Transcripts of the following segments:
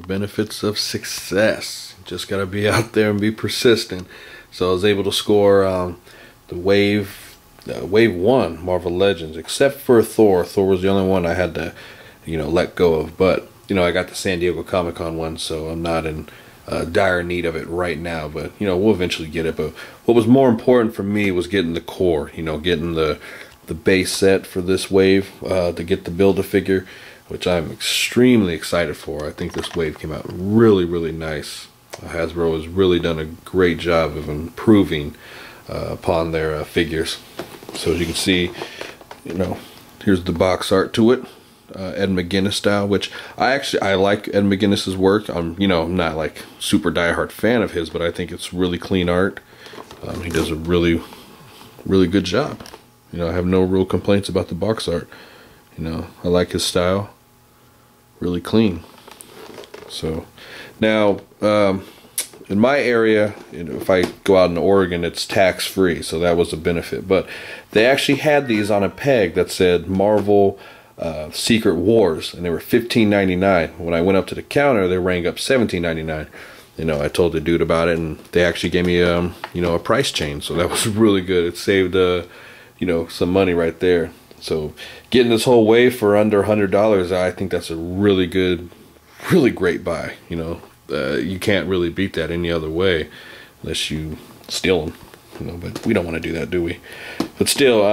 benefits of success. Just gotta be out there and be persistent. So I was able to score the Wave 1 Marvel Legends, except for Thor. Thor was the only one I had to, let go of. But, I got the San Diego Comic-Con one, so I'm not in dire need of it right now. But, we'll eventually get it. But what was more important for me was getting the core, getting the base set for this wave to get the Build-A-Figure, which I'm extremely excited for. I think this wave came out really, really nice. Hasbro has really done a great job of improving upon their figures. So as you can see, here's the box art to it, Ed McGuinness style, which I like Ed McGuinness's work. I'm not like super diehard fan of his, but I think it's really clean art. He does a really, really good job. I have no real complaints about the box art. I like his style, really clean. So now, in my area, if I go out in Oregon, it's tax-free, so that was a benefit. But they actually had these on a peg that said Marvel Secret Wars, and they were $15.99. When I went up to the counter, they rang up $17.99. I told the dude about it, and they actually gave me a price change, so that was really good. It saved some money right there. So getting this whole wave for under $100, I think that's a really good, really great buy. You can't really beat that any other way unless you steal them. But we don't want to do that, do we? But still,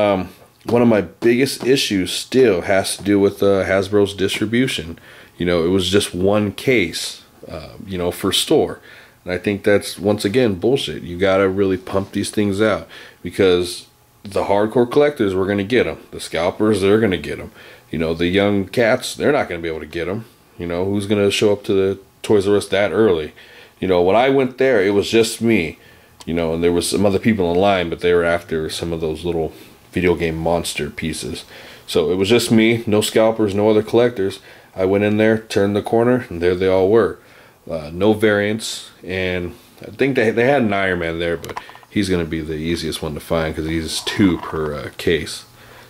one of my biggest issues still has to do with Hasbro's distribution. It was just one case, for store. And I think that's, once again, bullshit. You got to really pump these things out, because the hardcore collectors, we're going to get them. The scalpers, they're going to get them. The young cats, they're not going to be able to get them. Who's going to show up to the Toys R Us that early? When I went there, it was just me. And there was some other people in line, but they were after some of those little video game monster pieces. So it was just me, no scalpers, no other collectors. I went in there, turned the corner, and there they all were. No variants, and I think they had an Iron Man there, but he's going to be the easiest one to find because he's 2 per case.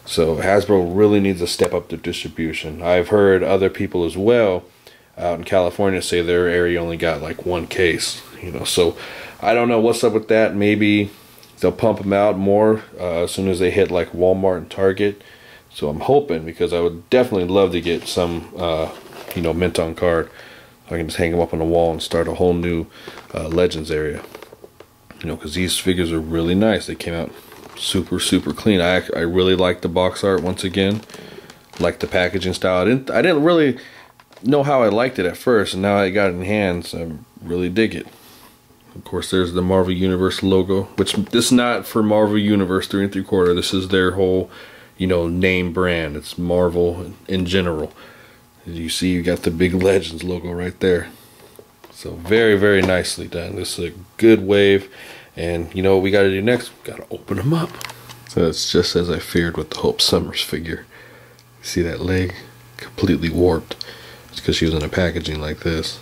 So Hasbro really needs to step up their distribution. I've heard other people as well out in California say their area only got like 1 case. So I don't know what's up with that. Maybe they'll pump them out more as soon as they hit like Walmart and Target. So I'm hoping, because I would definitely love to get some mint on card. I can just hang them up on the wall and start a whole new Legends area. Because these figures are really nice. They came out super, super clean. I really like the box art once again. Like the packaging style. I didn't really know how I liked it at first, and now I got it in hands. I really dig it. Of course, there's the Marvel Universe logo, which this is not for Marvel Universe 3 3/4. This is their whole, name brand. It's Marvel in general. As you see, you got the big Legends logo right there. So very, very nicely done. This is a good wave. And you know what we got to do next? We got to open them up. So it's just as I feared with the Hope Summers figure. See that leg? Completely warped. It's because she was in a packaging like this.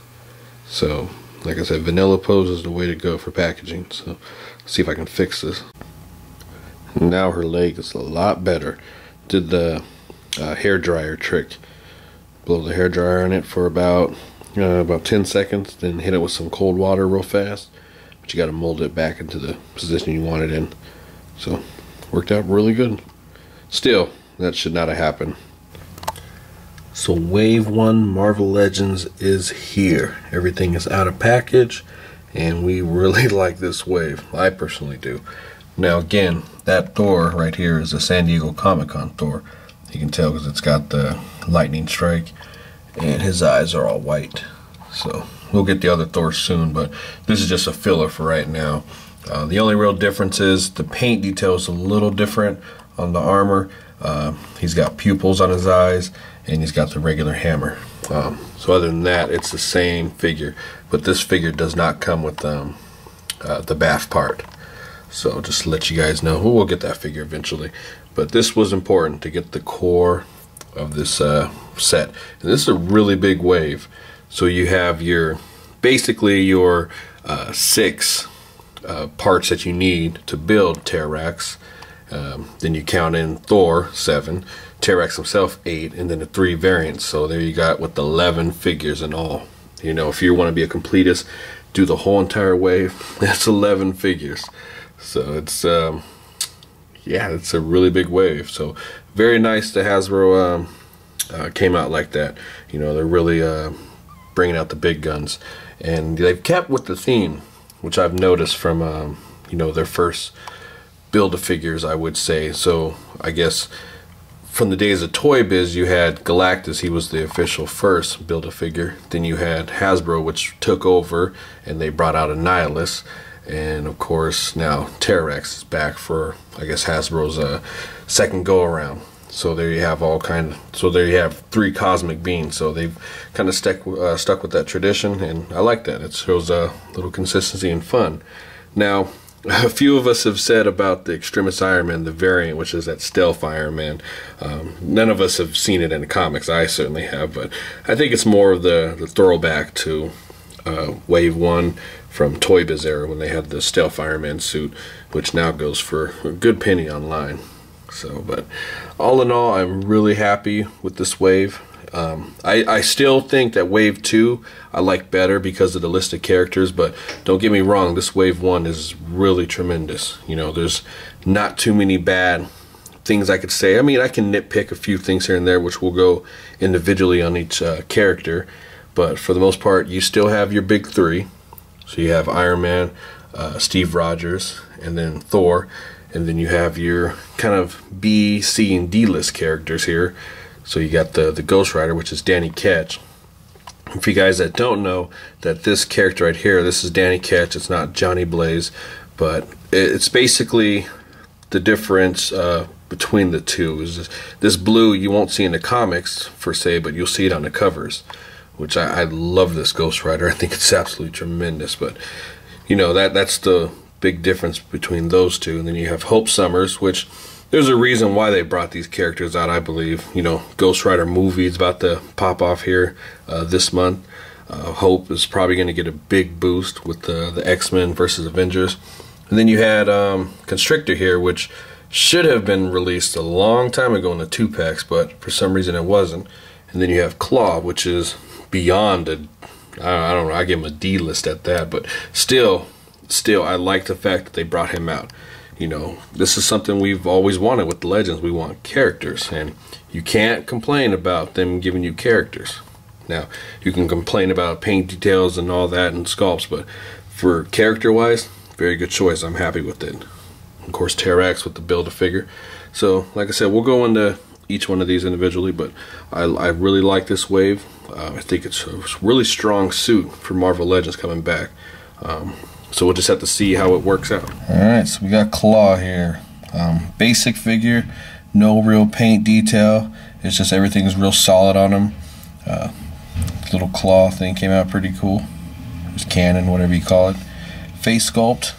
So, like I said, vanilla pose is the way to go for packaging. So, let's see if I can fix this. Now her leg is a lot better. Did the hair dryer trick. Blow the hair dryer on it for about 10 seconds, then hit it with some cold water real fast. But you got to mold it back into the position you want it in. So, worked out really good. Still, that should not have happened. So Wave 1 Marvel Legends is here. Everything is out of package, and we really like this wave. I personally do. Now again, that Thor right here is a San Diego Comic-Con Thor. You can tell because it's got the lightning strike, and his eyes are all white. So we'll get the other Thor soon, but this is just a filler for right now. The only real difference is the paint detail is a little different on the armor. He's got pupils on his eyes, and he's got the regular hammer. So other than that, it's the same figure, but this figure does not come with the BAF part. So just to let you guys know, we'll get that figure eventually. But this was important to get the core of this set. And this is a really big wave. So you have basically your 6 parts that you need to build Terrax. Then you count in Thor, 7, Terrax himself, 8, and then the 3 variants. So there you got with 11 figures in all. You know, if you want to be a completist, do the whole entire wave. That's 11 figures. So it's yeah, it's a really big wave. So very nice that Hasbro came out like that. You know, they're really bringing out the big guns, and they've kept with the theme, which I've noticed from you know, their first Build-A-Figures, I would say. So I guess from the days of Toy Biz, you had Galactus, he was the official first Build-A-Figure. Then you had Hasbro, which took over, and they brought out Annihilus. And of course, now Terrax is back for, I guess, Hasbro's second go-around. So there you have so there you have 3 cosmic beings. So they've kind of stuck with that tradition, and I like that. It shows a little consistency and fun. Now, a few of us have said about the Extremis Iron Man, the variant, which is that stealth Iron Man. None of us have seen it in the comics. I certainly have, but I think it's more of the throwback to Wave 1 from Toy Biz era, when they had the stealth Iron Man suit, which now goes for a good penny online. So, but all in all, I'm really happy with this wave. I still think that Wave 2 I like better because of the list of characters, but don't get me wrong, this Wave 1 is really tremendous. You know, there's not too many bad things I could say. I mean, I can nitpick a few things here and there, which will go individually on each character, but for the most part, you still have your big 3. So you have Iron Man, Steve Rogers, and then Thor, and then you have your kind of B, C, and D list characters here. So you got the Ghost Rider, which is Danny Ketch. For you guys that don't know, that this character right here, this is Danny Ketch. It's not Johnny Blaze, but it's basically the difference between the two. Is this blue you won't see in the comics per se, but you'll see it on the covers, which I love this Ghost Rider. I think it's absolutely tremendous. But you know, that's the big difference between those two. And then you have Hope Summers, which there's a reason why they brought these characters out, I believe. You know, Ghost Rider movie is about to pop off here this month. Hope is probably going to get a big boost with the X-Men versus Avengers. And then you had Constrictor here, which should have been released a long time ago in the 2-packs, but for some reason it wasn't. And then you have Claw, which is beyond I don't know, I give him a D list at that, but still I like the fact that they brought him out. You know, this is something we've always wanted with the Legends. We want characters, and you can't complain about them giving you characters. Now, you can complain about paint details and all that and sculpts, but for character-wise, very good choice. I'm happy with it. Of course, Terrax with the Build-A-Figure. So, like I said, we'll go into each one of these individually, but I really like this wave. I think it's a really strong suit for Marvel Legends coming back. So we'll just have to see how it works out. Alright, so we got Claw here. Basic figure, no real paint detail. It's just everything's real solid on him. Little claw thing came out pretty cool. It's cannon, whatever you call it. Face sculpt,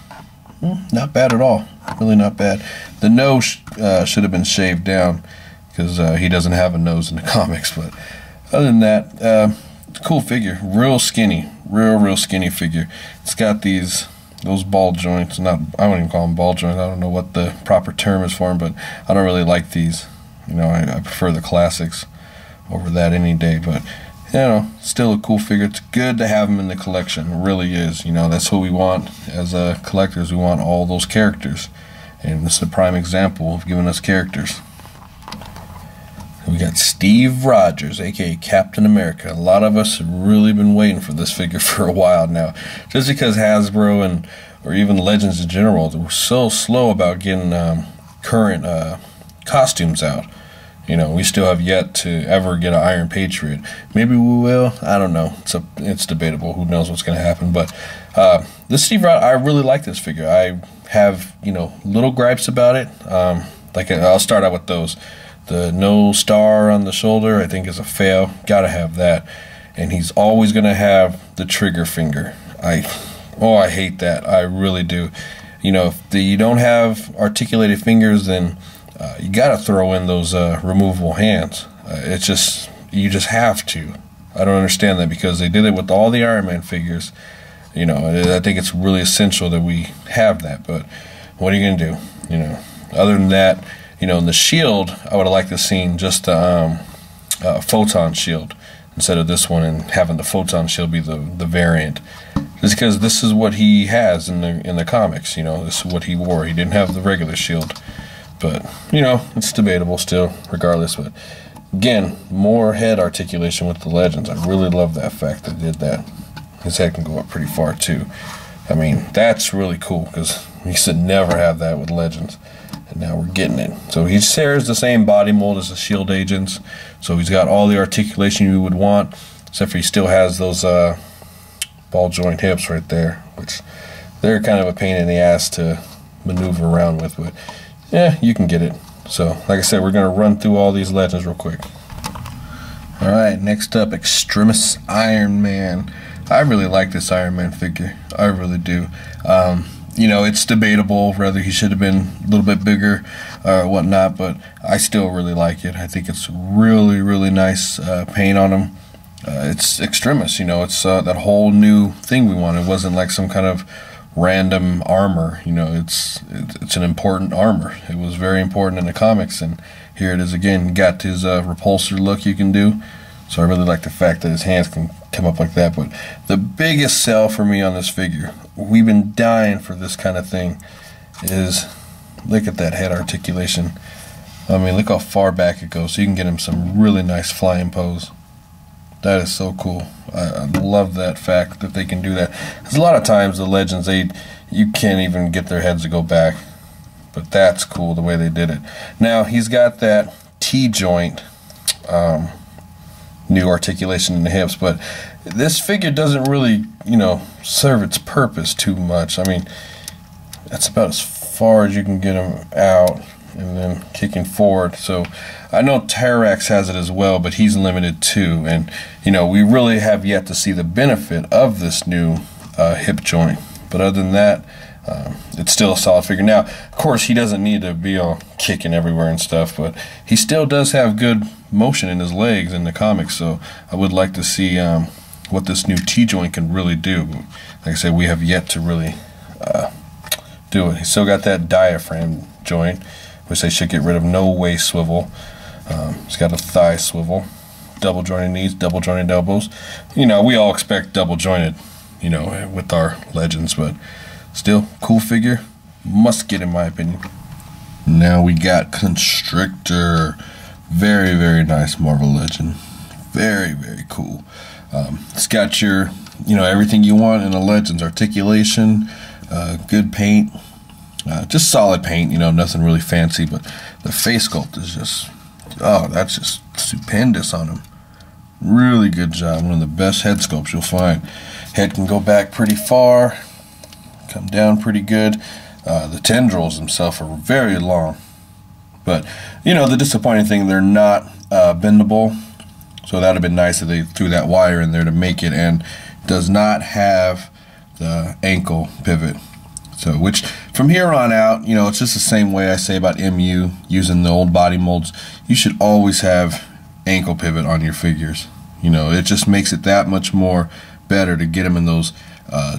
not bad at all. Really not bad. The nose should have been shaved down because he doesn't have a nose in the comics. But other than that, cool figure. Real skinny. Real skinny figure. It's got those ball joints. I wouldn't even call them ball joints. I don't know what the proper term is for them, but I don't really like these. You know, I prefer the classics over that any day. But you know, still a cool figure. It's good to have them in the collection. It really is. You know, that's what we want as collectors. We want all those characters, and this is a prime example of giving us characters. We got Steve Rogers, aka Captain America. A lot of us have really been waiting for this figure for a while now, just because Hasbro or even Legends in general, they were so slow about getting current costumes out. You know, we still have yet to ever get an Iron Patriot. Maybe we will. I don't know. It's debatable. Who knows what's going to happen? But this Steve Rogers, I really like this figure. I have, you know, little gripes about it. Like I'll start out with those. The no star on the shoulder, I think, is a fail. Gotta have that. And he's always gonna have the trigger finger. I hate that. I really do. You know, if you don't have articulated fingers, then you gotta throw in those removable hands. You just have to. I don't understand that, because they did it with all the Iron Man figures. You know, I think it's really essential that we have that. But what are you gonna do? You know, other than that. You know, in the shield, I would have liked to have seen just a photon shield instead of this one and having the photon shield be the variant. Just because this is what he has in the comics, you know, this is what he wore. He didn't have the regular shield, but you know, it's debatable still, regardless. But again, more head articulation with the Legends. I really love that fact that they did that. His head can go up pretty far too. I mean, that's really cool because we used to never have that with Legends, and now we're getting it. So he shares the same body mold as the Shield agents, so he's got all the articulation you would want, except for he still has those ball joint hips right there, which they're kind of a pain in the ass to maneuver around with, but yeah, you can get it. So like I said, we're going to run through all these Legends real quick. Alright, next up, Extremis Iron Man. I really like this Iron Man figure. I really do. You know, it's debatable whether he should have been a little bit bigger or whatnot, but I still really like it. I think it's really, really nice paint on him. It's Extremis, you know, it's that whole new thing we want. It wasn't like some kind of random armor, you know, it's an important armor. It was very important in the comics, and here it is again. Got his repulsor look you can do, so I really like the fact that his hands can come up like that. But the biggest sell for me on this figure, we've been dying for this kind of thing, is look at that head articulation. I mean, look how far back it goes, so you can get him some really nice flying pose. That is so cool. I love that fact that they can do that. Because a lot of times the Legends, you can't even get their heads to go back. But that's cool the way they did it. Now, he's got that T-joint new articulation in the hips, but this figure doesn't really, you know, serve its purpose too much. I mean, that's about as far as you can get him out and then kicking forward. So I know Terrax has it as well, but he's limited too. And you know, we really have yet to see the benefit of this new hip joint. But other than that, it's still a solid figure. Now, of course, he doesn't need to be all kicking everywhere and stuff, but he still does have good motion in his legs in the comics. So I would like to see what this new T-joint can really do. Like I said, we have yet to really do it. He's still got that diaphragm joint, which they should get rid of. No waist swivel. He's got a thigh swivel, double jointed knees, double jointed elbows. You know, we all expect double jointed, you know, with our Legends, but still, cool figure. Must get, in my opinion. Now we got Constrictor. Very, very nice Marvel Legend. Very, very cool. It's got your, you know, everything you want in a Legends. Articulation, good paint. Just solid paint, you know, nothing really fancy, but the face sculpt is just, oh, that's just stupendous on him. Really good job. One of the best head sculpts you'll find. Head can go back pretty far, come down pretty good. The tendrils themselves are very long, but you know, the disappointing thing, they're not bendable, so that would have been nice if they threw that wire in there to make it, and does not have the ankle pivot. So, which from here on out, you know, it's just the same way I say about MU using the old body molds. You should always have ankle pivot on your figures. You know, it just makes it that much more better to get them in those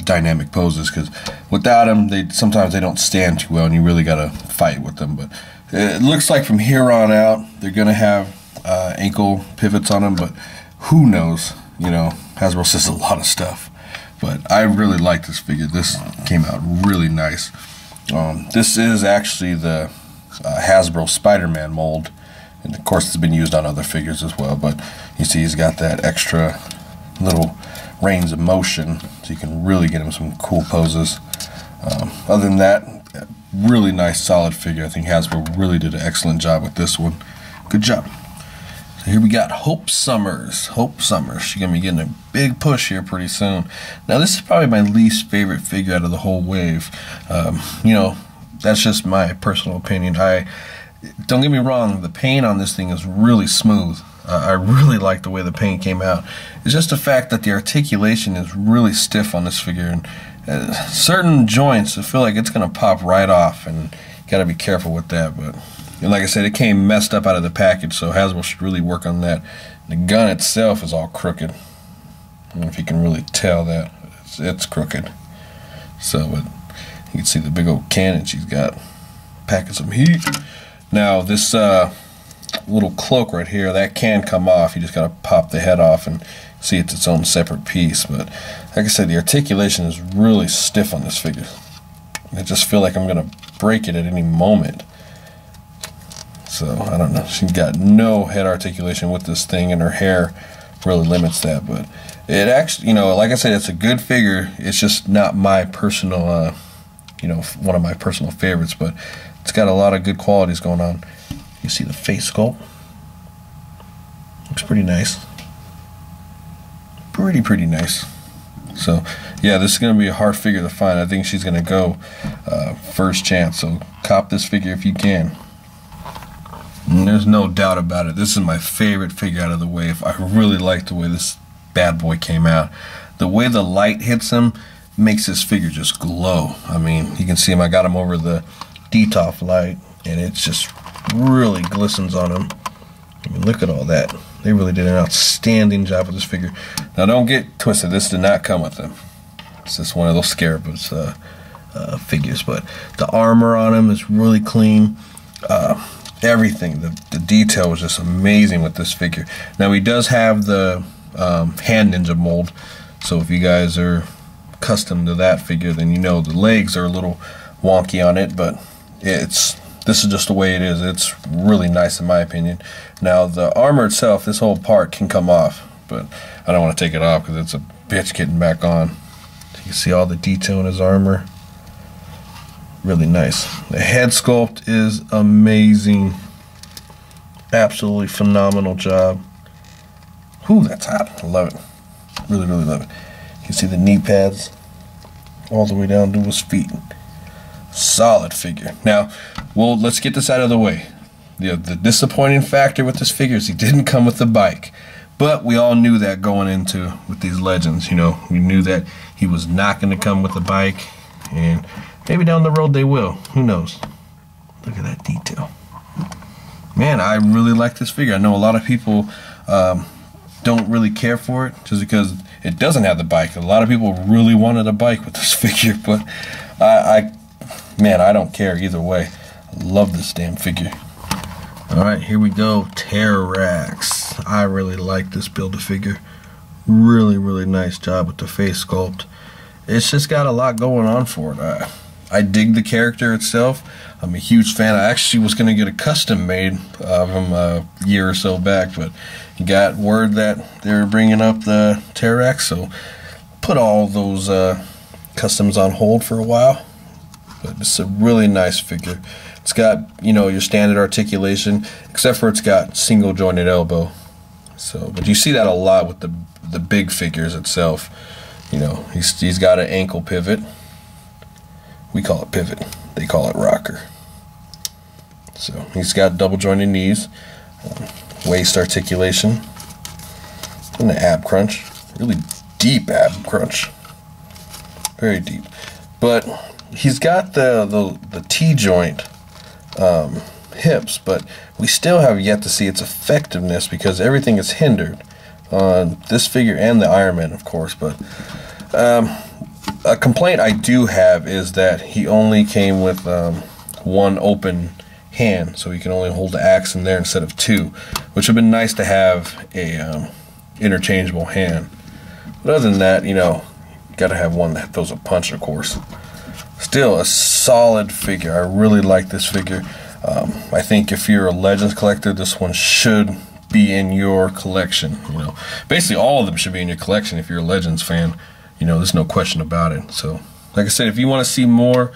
dynamic poses, because without them, sometimes they don't stand too well, and you really got to fight with them. But it looks like from here on out, they're going to have ankle pivots on them, but who knows? You know, Hasbro says a lot of stuff. But I really like this figure. This came out really nice. This is actually the Hasbro Spider-Man mold. And of course, it's been used on other figures as well. But you see he's got that extra little range of motion, so you can really get him some cool poses. Other than that, really nice, solid figure. I think Hasbro really did an excellent job with this one. Good job. So here we got Hope Summers. Hope Summers. She's going to be getting a big push here pretty soon. Now, this is probably my least favorite figure out of the whole wave. You know, that's just my personal opinion. Don't get me wrong, the paint on this thing is really smooth. I really like the way the paint came out. It's just the fact that the articulation is really stiff on this figure. And certain joints, I feel like it's going to pop right off, and you got to be careful with that. But and like I said, it came messed up out of the package, so Hasbro should really work on that. The gun itself is all crooked. I don't know if you can really tell that. It's crooked. So, but you can see the big old cannon she's got, packing some heat. Now, this little cloak right here, that can come off. You just gotta pop the head off and see it's its own separate piece. But like I said, the articulation is really stiff on this figure. I just feel like I'm gonna break it at any moment. So I don't know. She's got no head articulation with this thing, and her hair really limits that. But it actually, you know, like I said, it's a good figure. It's just not my personal, you know, one of my personal favorites. But it's got a lot of good qualities going on. You see the face sculpt. Looks pretty nice. Pretty nice. So yeah, this is going to be a hard figure to find. I think she's going to go first chance. So cop this figure if you can. And there's no doubt about it. This is my favorite figure out of the Wave. I really like the way this bad boy came out. The way the light hits him makes this figure just glow. I mean, you can see him. I got him over the DTOF light, and it just really glistens on him. I mean, look at all that. They really did an outstanding job with this figure. Now, don't get twisted. This did not come with them. It's just one of those Scarabus figures. But the armor on him is really clean. Everything, the detail was just amazing with this figure. Now, he does have the Hand Ninja mold. So if you guys are accustomed to that figure, then you know the legs are a little wonky on it. But this is just the way it is. It's really nice in my opinion. Now the armor itself, this whole part can come off, but I don't want to take it off because it's a bitch getting back on. You can see all the detail in his armor. Really nice. The head sculpt is amazing. Absolutely phenomenal job. Whew, that's hot. I love it. Really love it. You can see the knee pads all the way down to his feet. Solid figure. Now, well, let's get this out of the way. The disappointing factor with this figure is he didn't come with the bike. But we all knew that going into with these Legends. You know, we knew that he was not going to come with the bike, and maybe down the road they will. Who knows? Look at that detail. Man, I really like this figure. I know a lot of people don't really care for it just because it doesn't have the bike. A lot of people really wanted a bike with this figure, but man, I don't care either way. I love this damn figure. Alright, here we go. Terrax. I really like this Build-A-Figure. Really nice job with the face sculpt. It's just got a lot going on for it. I dig the character itself. I'm a huge fan. I actually was going to get a custom made of him a year or so back, but got word that they were bringing up the Terrax, so put all those customs on hold for a while. But it's a really nice figure. It's got, you know, your standard articulation, except for it's got single jointed elbow. So, but you see that a lot with the big figures itself. You know, he's got an ankle pivot. We call it pivot. They call it rocker. So he's got double jointed knees, waist articulation, and the ab crunch. Really deep ab crunch. Very deep. But he's got the T-joint hips, but we still have yet to see its effectiveness because everything is hindered on this figure and the Iron Man, of course. But a complaint I do have is that he only came with one open hand, so he can only hold the axe in there instead of two, which would have been nice to have a interchangeable hand. But other than that, you know, you gotta have one that throws a punch, of course. Still a solid figure. I really like this figure. I think if you're a Legends collector, this one should be in your collection. You know, basically all of them should be in your collection if you're a Legends fan. You know, there's no question about it. So, like I said, if you want to see more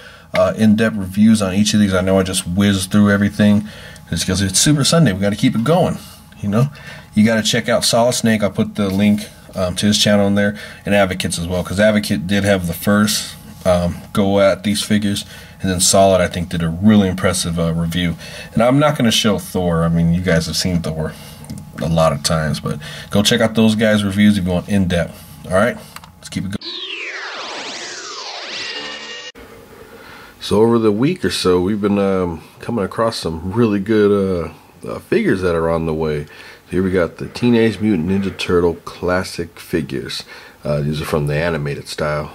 in-depth reviews on each of these, I know I just whizzed through everything. It's because it's Super Sunday. We got to keep it going. You know, you got to check out Solid Snake. I'll put the link to his channel in there, and Advocates as well, because Advocate did have the first go at these figures, and then Solid, I think, did a really impressive review. And I'm not going to show Thor. I mean, you guys have seen Thor a lot of times, but go check out those guys' reviews if you want in-depth. All right, let's keep it going. So over the week or so, we've been coming across some really good figures that are on the way. Here we got the Teenage Mutant Ninja Turtle classic figures. These are from the animated style,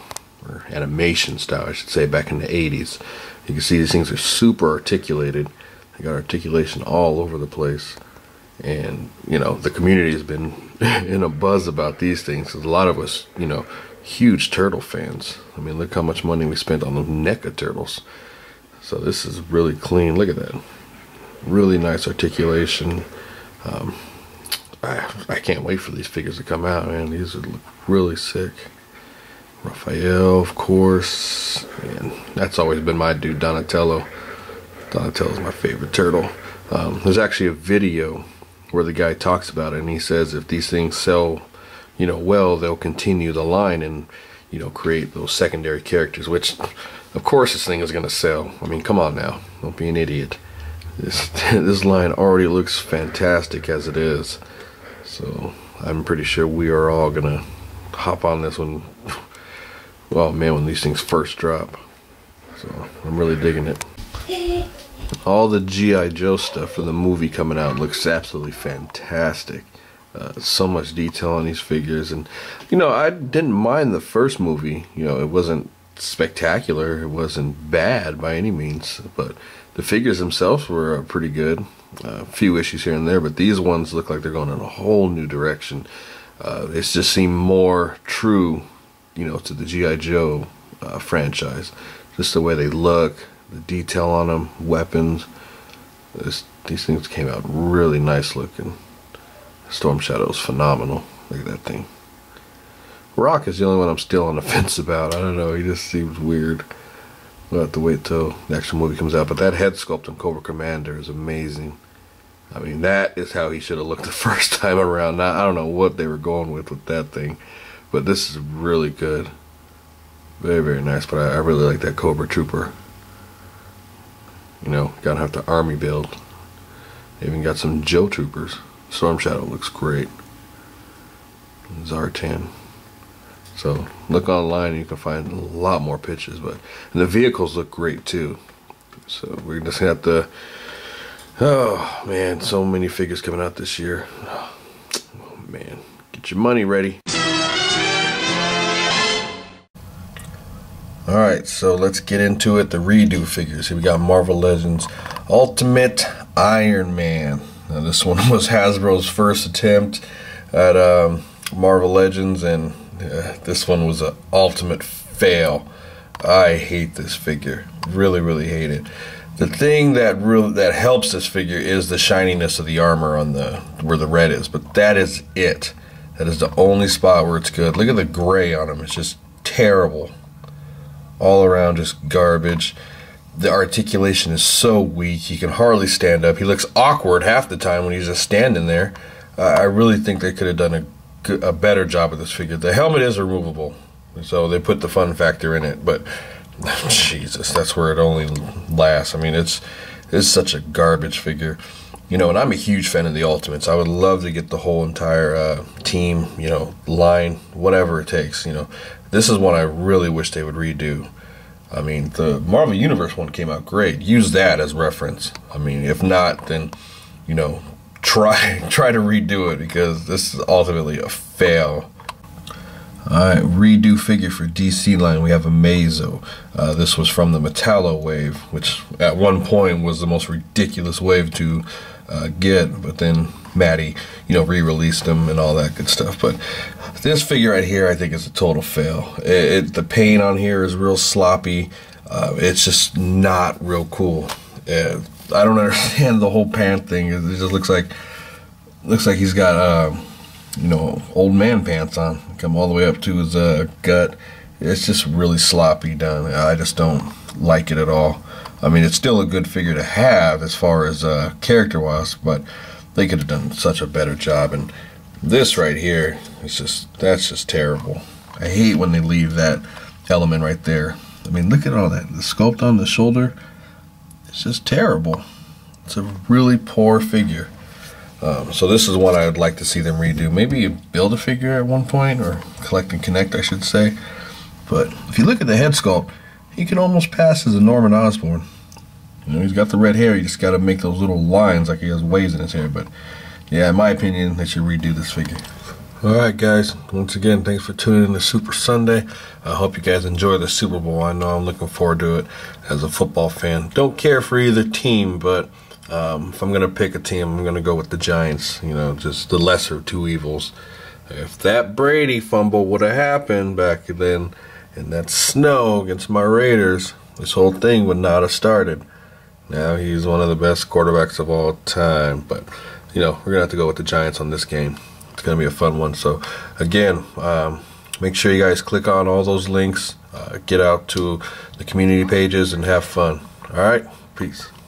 or animation style, I should say, back in the 80s. You can see these things are super articulated. They got articulation all over the place. And, you know, the community has been in a buzz about these things. There's a lot of us, you know, huge turtle fans. I mean, look how much money we spent on the NECA turtles. So this is really clean. Look at that. Really nice articulation. I can't wait for these figures to come out, man. These would look really sick. Raphael, of course. And that's always been my dude, Donatello. Donatello's my favorite turtle. There's actually a video where the guy talks about it, and he says if these things sell, you know, well, they'll continue the line and, you know, create those secondary characters, which, of course, this thing is going to sell. I mean, come on now. Don't be an idiot. This line already looks fantastic as it is. So I'm pretty sure we are all going to hop on this one. Well, man, when these things first drop. So I'm really digging it. All the G.I. Joe stuff for the movie coming out looks absolutely fantastic. So much detail on these figures. And, you know, I didn't mind the first movie. You know, it wasn't spectacular. It wasn't bad by any means. But the figures themselves were pretty good. A few issues here and there. But these ones look like they're going in a whole new direction. They just seem more true, you know, to the G.I. Joe franchise. Just the way they look. The detail on them, weapons. These things came out really nice looking. Storm Shadow's phenomenal. Look at that thing. Rock is the only one I'm still on the fence about. I don't know, he just seems weird. We'll have to wait till the actual movie comes out. But that head sculpt on Cobra Commander is amazing. I mean, that is how he should have looked the first time around. Now, I don't know what they were going with that thing. But this is really good. Very, very nice. But I really like that Cobra Trooper. You know, gotta have the army build. They even got some Joe Troopers. Storm Shadow looks great. Zartan. So look online and you can find a lot more pictures. But and the vehicles look great too. So we're just gonna have to. Oh man, so many figures coming out this year. Oh man, get your money ready. Alright, so let's get into it. The redo figures. Here we got Marvel Legends Ultimate Iron Man. Now this one was Hasbro's first attempt at Marvel Legends, and this one was an ultimate fail. I hate this figure. Really, really hate it. The thing that helps this figure is the shininess of the armor on where the red is, but that is it. That is the only spot where it's good. Look at the gray on him. It's just terrible. All around just garbage. The articulation is so weak. He can hardly stand up. He looks awkward half the time when he's just standing there. I really think they could have done a better job of this figure. The helmet is removable, so they put the fun factor in it. But Jesus, that's where it only lasts. I mean, it's such a garbage figure. You know, and I'm a huge fan of the Ultimates. I would love to get the whole entire team, you know, line, whatever it takes, you know. This is one I really wish they would redo. I mean, the Marvel Universe one came out great. Use that as reference. I mean, if not, then, you know, try to redo it, because this is ultimately a fail. Alright, redo figure for DC line. We have a Mazo. This was from the Metallo wave, which at one point was the most ridiculous wave to get, but then Matty, you know, re-released them and all that good stuff. But this figure right here, I think, is a total fail. The paint on here is real sloppy. It's just not real cool. I don't understand the whole pant thing. It just looks like he's got you know, old man pants on, come all the way up to his gut. It's just really sloppy done. I just don't like it at all. I mean, it's still a good figure to have as far as character-wise, but they could have done such a better job. And this right here, that's just terrible. I hate when they leave that element right there. I mean, look at all that. The sculpt on the shoulder, it's just terrible. It's a really poor figure. So this is one I would like to see them redo. Maybe build a figure at one point, or collect and connect, I should say. But if you look at the head sculpt, he can almost pass as a Norman Osborn. You know, he's got the red hair. You just got to make those little lines like he has waves in his hair. But yeah, in my opinion, they should redo this figure. Alright guys, once again, thanks for tuning in to Super Sunday. I hope you guys enjoy the Super Bowl. I know I'm looking forward to it as a football fan. Don't care for either team, but If I'm going to pick a team, I'm going to go with the Giants. You know, just the lesser of two evils. If that Brady fumble would have happened back then, and that snow against my Raiders, this whole thing would not have started. Now he's one of the best quarterbacks of all time. But, you know, we're going to have to go with the Giants on this game. It's going to be a fun one. So, again, make sure you guys click on all those links. Get out to the community pages and have fun. All right? Peace.